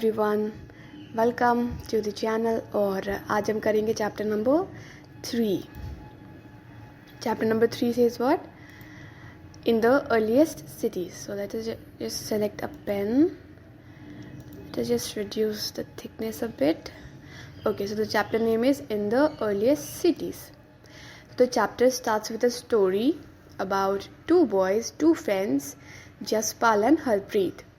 Everyone, welcome to the channel. और आज हम करेंगे chapter number 3। Chapter number 3 says what? In the earliest cities. So let us just select a pen. Let us just reduce the thickness a bit. Okay, so the chapter name is In the Earliest Cities. The chapter starts with a story about two boys, two friends, Jaspal and Harpreet.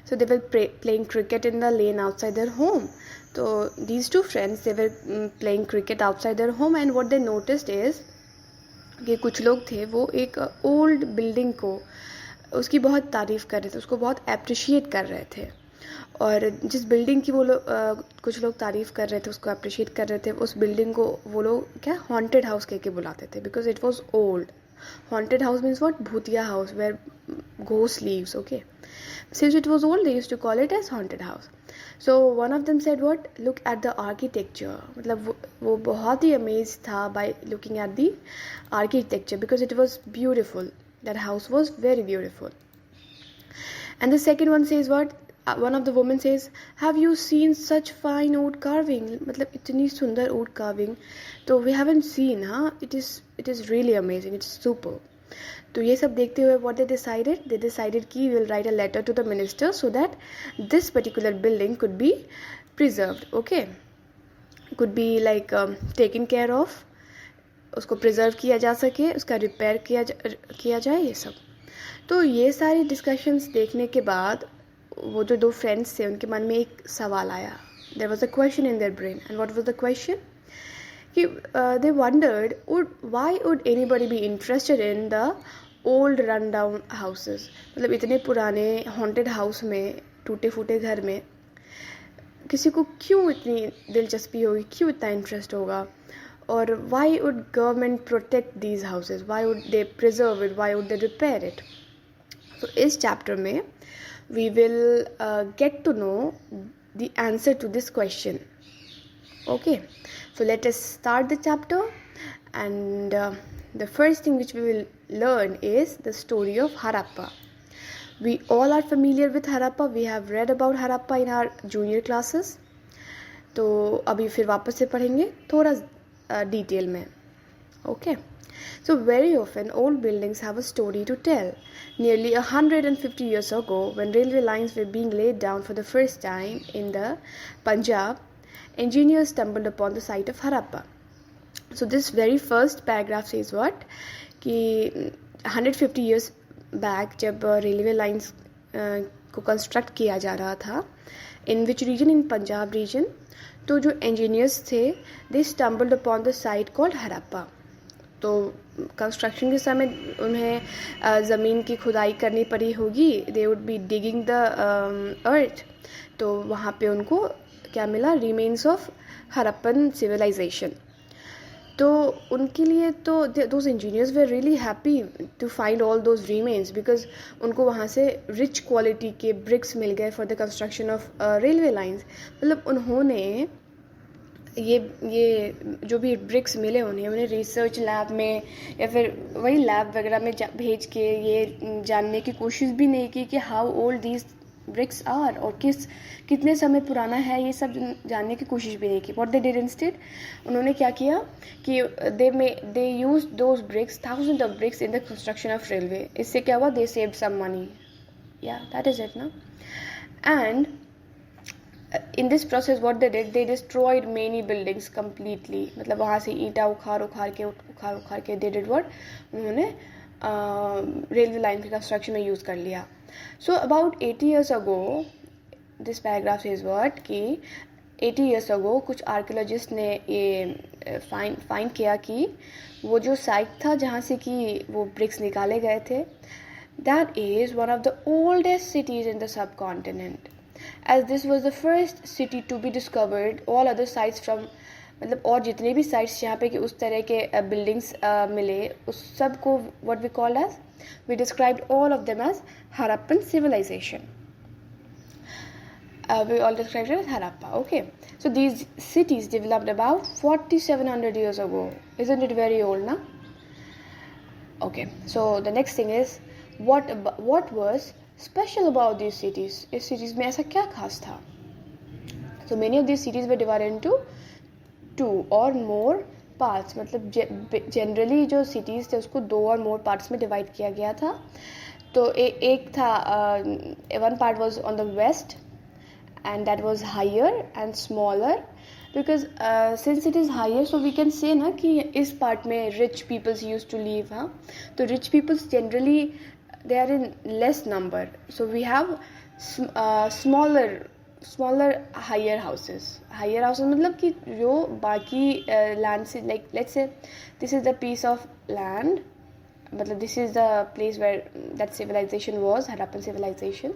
So they were playing cricket in the lane outside their home. So these two friends, they were playing cricket outside their home, and what they noticed is कि कुछ लोग थे वो एक old building को उसकी बहुत तारीफ़ कर रहे थे, उसको बहुत अप्रिशिएट कर रहे थे। और जिस बिल्डिंग की वो लोग कुछ लोग तारीफ़ कर रहे थे, उसको अप्रिशिएट कर रहे थे, उस बिल्डिंग को वो लोग क्या हॉन्टेड हाउस कह के बुलाते थे, because it was old. Haunted house means what? Bhutiya house, where ghost lives. Okay, since it was old, they used to call it as haunted house. So one of them said, what? Look at the architecture. मतलब वो बहुत ही amazed था by looking at the architecture because it was beautiful. That house was very beautiful. And the second one says what? One of the women says, have you seen such fine wood carving? मतलब इतनी सुंदर wood carving तो we haven't seen, हाँ? It is really amazing. It's super. तो ये सब देखते हुए what they decided कि we'll write a letter to the minister so that this particular building could be preserved. Okay, could be like taken care of, उसको preserve किया जा सके, उसका repair किया जाए, ये सब। तो ये सारी discussions देखने के बाद वो जो दो फ्रेंड्स थे उनके मन में एक सवाल आया. There was a question in their brain. And what was the question? They wondered, why would anybody be interested in the old run-down houses? मतलब इतने पुराने haunted house में, टूटे फूटे घर में किसी को क्यों इतनी दिलचस्पी होगी, क्यों इतना इंटरेस्ट होगा? और why would government protect these houses? Why would they preserve it? Why would they repair it? तो इस चैप्टर में we will get to know the answer to this question. Okay, so let us start the chapter, and the first thing which we will learn is the story of Harappa. We all are familiar with Harappa. We have read about Harappa in our junior classes. तो अभी फिर वापस से पढ़ेंगे थोड़ा detail में. Okay. So very often old buildings have a story to tell. Nearly 150 years ago, when railway lines were being laid down for the first time in the Punjab, engineers stumbled upon the site of Harappa. So this very first paragraph says what? कि 150 years back जब railway lines को construct किया जा रहा था, in which region? In Punjab region. तो जो engineers थे, they stumbled upon the site called Harappa. तो कंस्ट्रक्शन के समय उन्हें ज़मीन की खुदाई करनी पड़ी होगी. They would be digging the earth. तो वहाँ पे उनको क्या मिला? Remains of Harappan civilisation. तो उनके लिए तो those engineers were really happy to find all those remains, because उनको वहाँ से रिच क्वालिटी के ब्रिक्स मिल गए for the construction of railway lines. मतलब उन्होंने ये जो भी ब्रिक्स मिले उन्हें रिसर्च लैब में या फिर वही लैब वगैरह में भेज के ये जानने की कोशिश भी नहीं की कि how old these bricks are, और कितने समय पुराना है, ये सब जानने की कोशिश भी नहीं की. व्हाट दे डिड इंस्टेड, उन्होंने क्या किया कि they use those bricks, thousand of bricks in the construction of railway. इससे क्या हुआ? They saved some money. या दैट इज इट ना. And in this process what they did, they destroyed many buildings completely. मतलब वहाँ से ईंटा उखाड़ के they did what? उन्होंने रेलवे लाइन के कंस्ट्रक्शन में यूज़ कर लिया. So about 80 years ago, this paragraph says what? कि 80 years ago कुछ आर्कियोलॉजिस्ट ने ये फाइंड किया कि वो जो साइट था जहाँ से कि वो ब्रिक्स निकाले गए थे, that is one of the oldest cities in the subcontinent. As this was the first city to be discovered, all other sites from मतलब और जितने भी sites जहाँ पे कि उस तरह के buildings मिले, उस सब को what we called as, we described all of them as Harappan civilization. We all described it as Harappa. Okay, so these cities developed about 4700 years ago. Isn't it very old, na? Okay, so the next thing is what was special about this cities. इस cities में ऐसा क्या खास था? So many of these cities were divided into 2 or more parts. मतलब generally जो cities थे उसको 2 और more parts में divide किया गया था. तो एक था one part was on the west and that was higher and smaller because since it is higher so we can say ना कि इस part में rich peoples used to live. हाँ, तो rich peoples generally they are in less number, so we have smaller higher houses मतलब कि जो बाकी land से like let's say this is the piece of land, मतलब this is the place where that civilization was, Harappan civilization.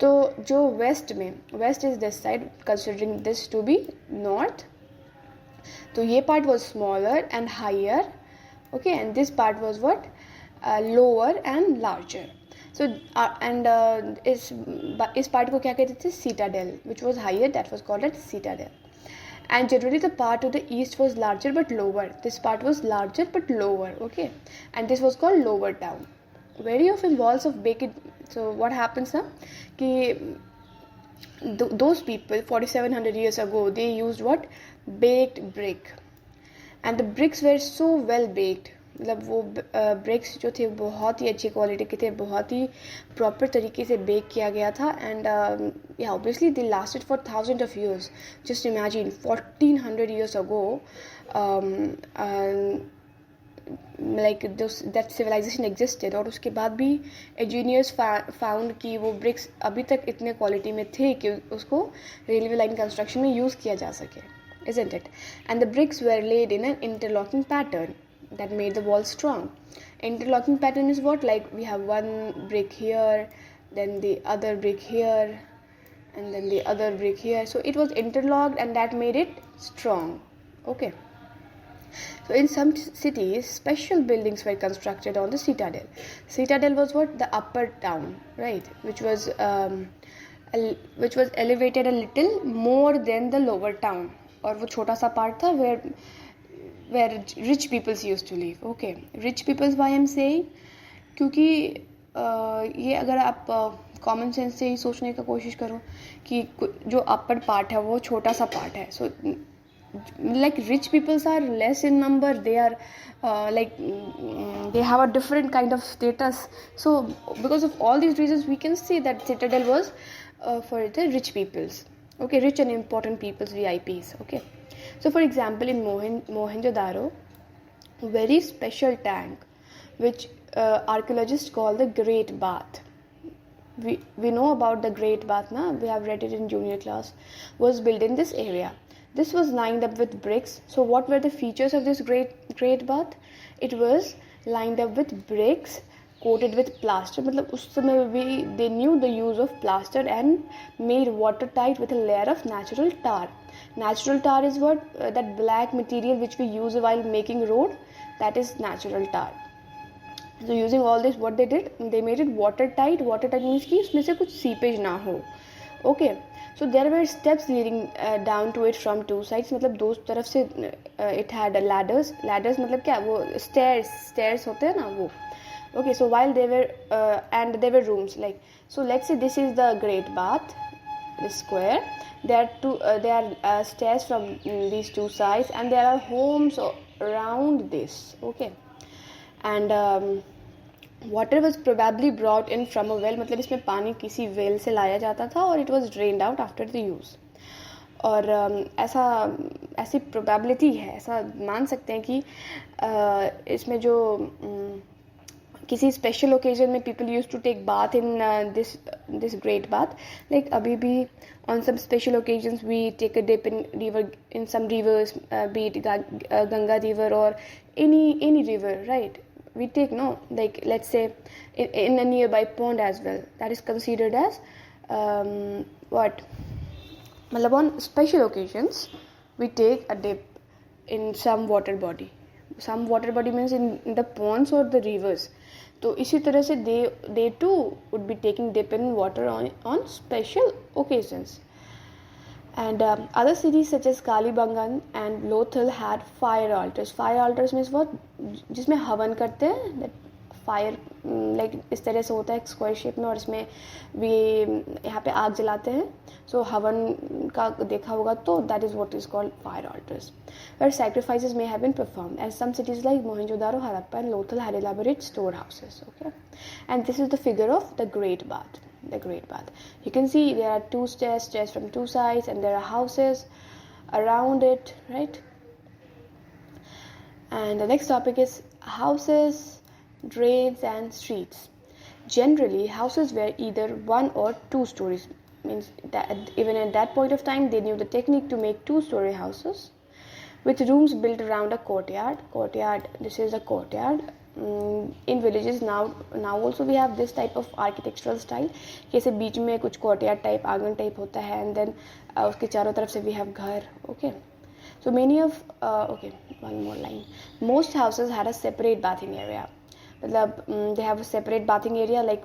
तो जो west में, west is this side considering this to be north, तो ये part was smaller and higher, okay, and this part was what lower and larger. So and इस part को क्या कहते थे, citadel, which was higher, that was called as citadel. And generally the part to the east was larger but lower. This part was larger but lower, okay, and this was called lower town. Very often walls of baked. So what happens now कि those people 4700 years ago they used what, baked brick, and the bricks were so well baked. मतलब वो BRICS जो थे बहुत ही अच्छी quality के थे, बहुत ही प्रॉपर तरीके से बेक किया गया था. And yeah, obviously they lasted for thousands of years. Just imagine 1400 years ago like that civilization existed, और उसके बाद भी engineers found कि वो bricks अभी तक इतने क्वालिटी में थे कि उसको रेलवे लाइन कंस्ट्रक्शन में यूज़ किया जा सके, isn't it? And the bricks were laid in an interlocking pattern that made the wall strong. Interlocking pattern is what, like we have one brick here, then the other brick here, and then the other brick here. So it was interlocked and that made it strong, okay. So in some cities special buildings were constructed on the citadel. Citadel was what, the upper town, right, which was elevated a little more than the lower town, और वो छोटा सा part था where rich peoples used to live, okay. Rich peoples, why I'm saying, क्योंकि ये अगर आप common sense से ही सोचने का कोशिश करो कि जो अपर पार्ट है वो छोटा सा पार्ट है, सो like rich peoples are less in number, they are like they have a different kind of status. So because of all these reasons we can say that citadel was for the rich peoples, okay, rich and important peoples, VIPs, okay. So for example in Mohenjo-daro, very special tank which archaeologists call the Great Bath. We know about the Great Bath, na? We have read it in junior class, was built in this area. This was lined up with bricks. So what were the features of this great bath? It was lined up with bricks coated with plaster. मतलब उस समय भी they knew the use of plaster and made watertight with a layer of natural tar. Natural tar is what, that black material which we use while making road, that is natural tar. So using all this, what they did, they made it watertight. Watertight means कि उसमें से कुछ seepage ना हो, okay. So there were steps leading down to it from two sides. मतलब दो तरफ से it had ladders मतलब क्या, वो stairs होते हैं ना वो, okay. So while they were and there were rooms, like, so let's say this is the great bath, this square. There are stairs from these two sides, and there are homes around this, okay. And water was probably brought in from a well, मतलब इसमें पानी किसी well से लाया जाता था और it was drained out after the use. और ऐसी probability है, ऐसा मान सकते हैं कि इसमें जो किसी special occasion में people used to take bath in this great bath. Like अभी भी on some special occasions we take a dip in some rivers, be it Ganga river or any river, right? We take, no, like let's say in a nearby pond as well, that is considered as what, मतलब on special occasions we take a dip in some water body. Some water body means in the ponds or the rivers. तो इसी तरह से they too would be taking dip in water on special occasions. And other cities such as Kalibangan and Lothal had fire altars. Fire altars means what, जिसमें हवन करते हैं, that like इस तरह से होता है स्क्वायर शेप में, और इसमें भी यहाँ पे आग जलाते हैं. सो हवन का देखा होगा तो that is what is called fire altars, where sacrifices may have been performed, and some cities like Mohenjo-daro, Harappa and Lothal had elaborate storehouses. Okay, and this is the figure of the Great Bath. The Great Bath. You can see there are two stairs from two sides, and there are houses around it, right? And the next topic is houses, drains and streets. Generally, houses were either 1 or 2 stories. Means that even at that point of time, they knew the technique to make 2-story houses with rooms built around a courtyard. This is a courtyard. In villages now also we have this type of architectural style. जैसे बीच में कुछ courtyard type, आंगन type होता है, and then उसके चारों तरफ से we have घर. Okay. So many of one more line. Most houses had a separate bathing area. मतलब they have a separate bathing area, like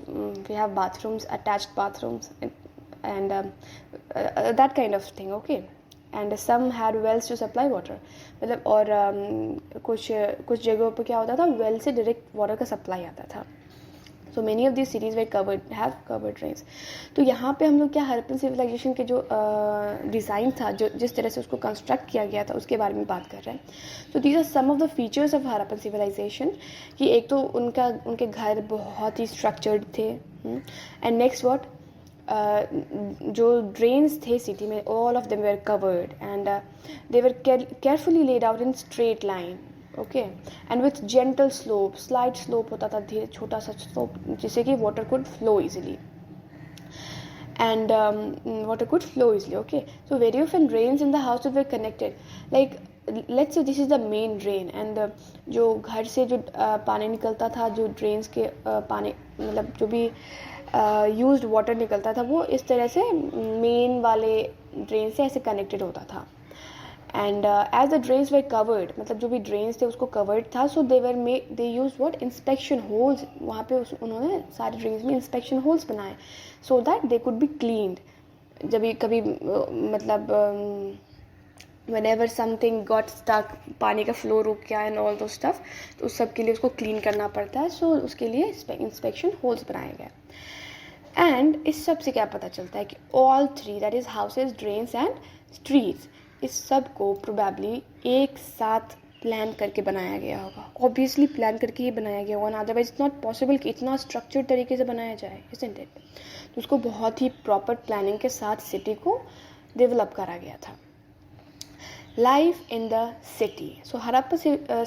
we have bathrooms, attached bathrooms, and that kind of thing. Okay. And some had wells to supply water. मतलब और कुछ जगहों पर क्या होता था, well से direct water का supply आता था. So many of these cities have covered drains. तो यहाँ पे हम लोग क्या हड़प्पन सिविलाइजेशन के जो डिज़ाइन था, जो जिस तरह से उसको कंस्ट्रक्ट किया गया था, उसके बारे में बात कर रहे हैं. So these are some of the features of Harappan civilisation. कि एक तो उनके घर बहुत ही स्ट्रक्चर्ड थे. And next what, जो ड्रेन्स थे सिटी में, all of them were covered and they were carefully laid out in straight line. Okay, and with gentle slope, slide slope होता था, धीरे छोटा सा स्लोप, जिससे कि water could flow easily. And water could flow easily. Okay, so very often drains in the houses were connected. Like let's say this is the main drain, and जो घर से जो पानी निकलता था, जो drains के पानी मतलब जो भी used water निकलता था, वो इस तरह से main वाले drain से ऐसे connected होता था. And as the drains were covered, मतलब जो भी drains थे उसको covered था, so they used what, inspection holes. वहाँ पे उन्होंने सारे drains में inspection holes बनाए, so that they could be cleaned. जब भी कभी मतलब whenever something got stuck, पानी का flow रुक गया and all those stuff, तो उस सब के लिए उसको clean करना पड़ता है, so उसके लिए inspection holes बनाए गए. And इस सब से क्या पता चलता है कि all three, that is houses, drains and streets, इस सब को प्रोबेबली एक साथ प्लान करके बनाया गया होगा. ऑब्वियसली प्लान करके ही बनाया गया होगा, अदरवाइज इट्स नॉट पॉसिबल कि इतना स्ट्रक्चर्ड तरीके से बनाया जाए, इजंट इट? तो उसको बहुत ही प्रॉपर प्लानिंग के साथ सिटी को डेवलप करा गया था. Life in the city. So Harappa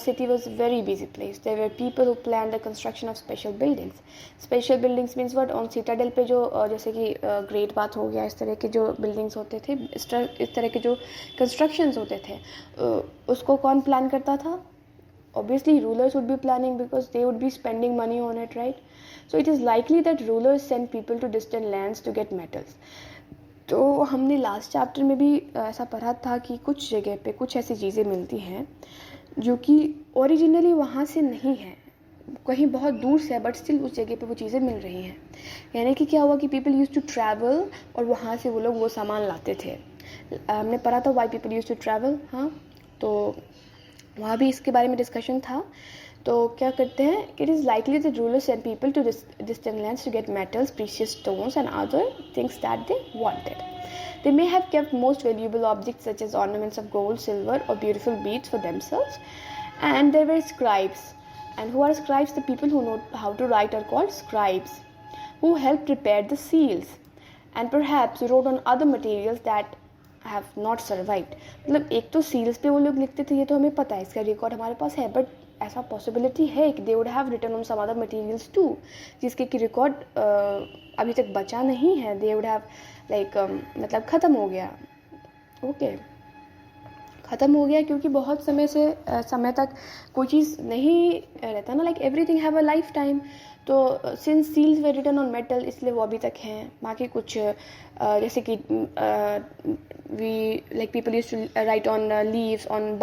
city was a very busy place. There were people who planned the construction of special buildings. Special buildings means what? On citadel पे जो जैसे कि Great Bath हो गया, इस तरह के जो buildings होते थे, इस तरह के जो constructions होते थे, उसको कौन प्लान करता था? Obviously rulers would be planning because they would be spending money on it, right? So it is likely that rulers sent people to distant lands to get metals. तो हमने लास्ट चैप्टर में भी ऐसा पढ़ा था कि कुछ जगह पे कुछ ऐसी चीज़ें मिलती हैं जो कि ओरिजिनली वहाँ से नहीं है, कहीं बहुत दूर से है, बट स्टिल उस जगह पे वो चीज़ें मिल रही हैं. यानी कि क्या हुआ कि पीपल यूज टू ट्रैवल और वहाँ से वो लोग वो सामान लाते थे. हमने पढ़ा था why people use to travel. हाँ, तो वहाँ भी इसके बारे में डिस्कशन था. तो क्या करते हैं, it is likely that rulers send people to distant lands to get metals, precious stones and other things that they wanted. They may have kept most valuable objects such as ornaments of gold, silver or beautiful beads for themselves. And there were scribes. And who are scribes? The people who know how to write are called scribes, who helped prepare the seals and perhaps wrote on other materials that have not survived. मतलब एक तो seals पे वो लोग लिखते थे, ये तो हमें पता है, इसका रिकॉर्ड हमारे पास है, बट ऐसा पॉसिबिलिटी है कि they would have written on some other materials too, जिसके कि रिकॉर्ड अभी तक बचा नहीं है. दे वुड हैव लाइक मतलब ख़त्म हो गया. ओके, ख़त्म हो गया क्योंकि बहुत समय तक कोई चीज़ नहीं रहता ना, like everything have a life time. तो since seals were written on metal, इसलिए वो अभी तक हैं. बाकी कुछ जैसे कि we like people use to write on leaves, on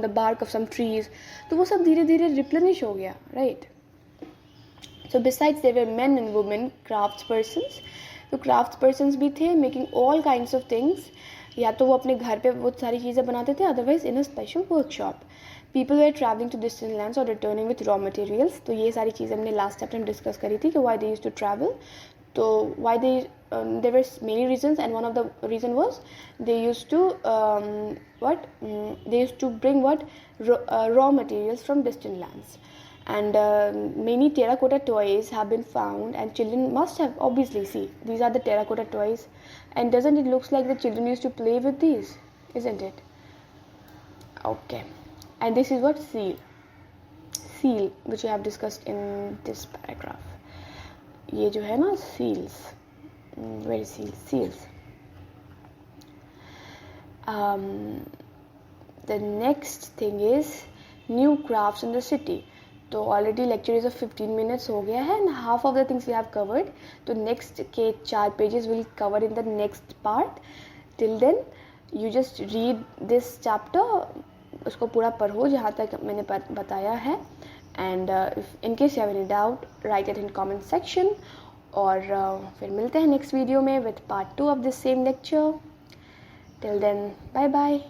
the bark of some trees, तो वो सब धीरे धीरे रिप्लेनिश हो गया, right. So besides there were men and women crafts persons. तो क्राफ्ट्स पर्सन्स भी थे, making all kinds of things. या तो वो अपने घर पे बहुत सारी चीज़ें बनाते थे, otherwise in a special workshop. People were travelling to distant lands और रिटर्निंग विथ रॉ मटेरियल्स. तो ये सारी चीज़ें हमने लास्ट चैप्टर में डिस्कस करी थी कि why they used to travel. तो why they there were many reasons, and one of the reason was they used to they used to bring raw materials from distant lands. And many terracotta toys have been found, and children must have obviously see these are the terracotta toys, and doesn't it looks like the children used to play with these, isn't it? Okay, and this is what seal which we have discussed in this paragraph. ये जो है ना seals, where is seals. The next thing is new crafts in the city. तो already lecture is of 15 minutes हो गया है, and half of the things we have covered. तो next के 4 pages will cover in the next part. Till then you just read this chapter, उसको पूरा पढ़ो जहाँ तक मैंने बताया है. And in case you have any doubt, write it in comment section. और फिर मिलते हैं next video में with part 2 of this same lecture. Till then, bye bye.